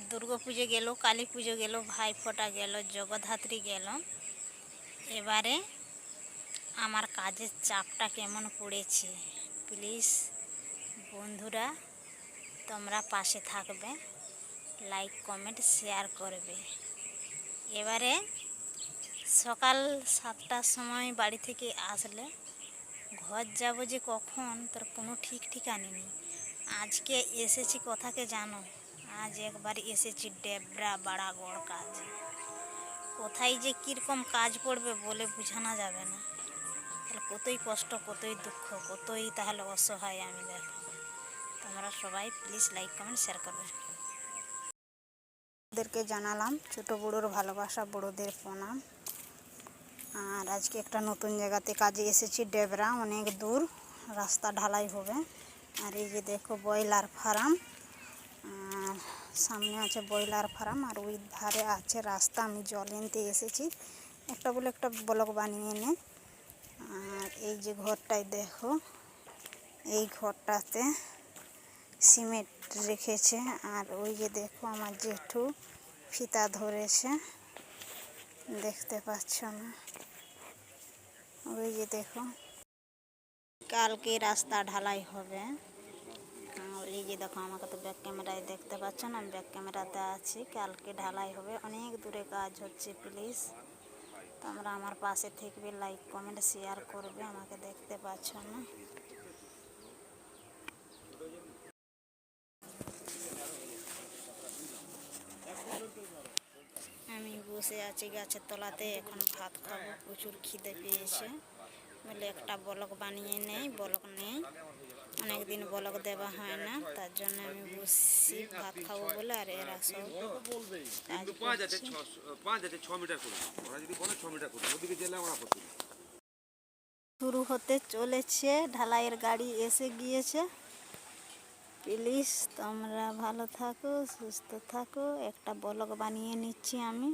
দুর্গা পুজো গেল, কালী পুজো গেল, ভাইফোঁটা গেল, জগদ্ধাত্রী গেল। এবারে আমার কাজের চাপটা কেমন পড়েছে, প্লিজ বন্ধুরা তোমরা পাশে থাকবে, লাইক কমেন্ট শেয়ার করবে। এবারে সকাল 7টার সময় বাড়ি থেকে আসলে ঘর যাব যে কখন তার কোনো ঠিক ঠিকানা নেই। আজকে এসেছি কথাকে জানো, আজ একবার এসেছি ডেবরা বাড়াগড় কাজ। কোথায় যে কীরকম কাজ পড়বে বলে বোঝানো যাবে না। তাহলে কতই কষ্ট, কতই দুঃখ, কতই তাহলে অসহায় আমি। দেখো তোমরা সবাই প্লিজ লাইক কমেন্ট শেয়ার করবে। ওদেরকে জানালাম ছোটো বড়োর ভালোবাসা, বড়োদের প্রণাম। আর আজকে একটা নতুন জায়গাতে কাজে এসেছি, ডেবরা, অনেক দূর, রাস্তা ঢালাই হবে। আর এই যে দেখো ব্রয়লার ফার্ম, আর সামনে আছে ব্রয়লার ফার্ম, আর ওই ধারে আছে রাস্তা। আমি জল এনতে এসেছি, একটা বলে একটা ব্লক বানিয়ে এনে। আর এই যে ঘরটায় দেখো, এই ঘরটাতে সিমেন্ট রেখেছে। আর ওই যে দেখো আমার জেঠু ফিতা ধরেছে, দেখতে পাচ্ছ না? ওই যে দেখো কালকে রাস্তা ঢালাই হবে। এই যে দেখো আমাকে তো ব্যাক ক্যামেরায় দেখতে পাচ্ছ না, আমি ব্যাক ক্যামেরাতে আছি। কালকে ঢালাই হবে, অনেক দূরে কাজ হচ্ছে। প্লিজ তোমরা আমার পাশে থাকবে, লাইক কমেন্ট শেয়ার করবে। আমাকে দেখতে পাচ্ছ না? আমি বসে আছি গাছের তলাতে, এখন ভাত খাবো, প্রচুর খিদে পেয়েছে। বলে একটা ব্লক বানিয়ে নেই, ব্লক নেই, অনেকদিন ব্লক দেওয়া হয় না, তার জন্য আমি বসছি ভাত খাবো বলে। আর এরা সব শুরু হতে চলেছে, ঢালাইয়ের গাড়ি এসে গিয়েছে। প্লিজ তোমরা ভালো থাকো, সুস্থ থাকো। একটা ব্লক বানিয়ে নিচ্ছি আমি।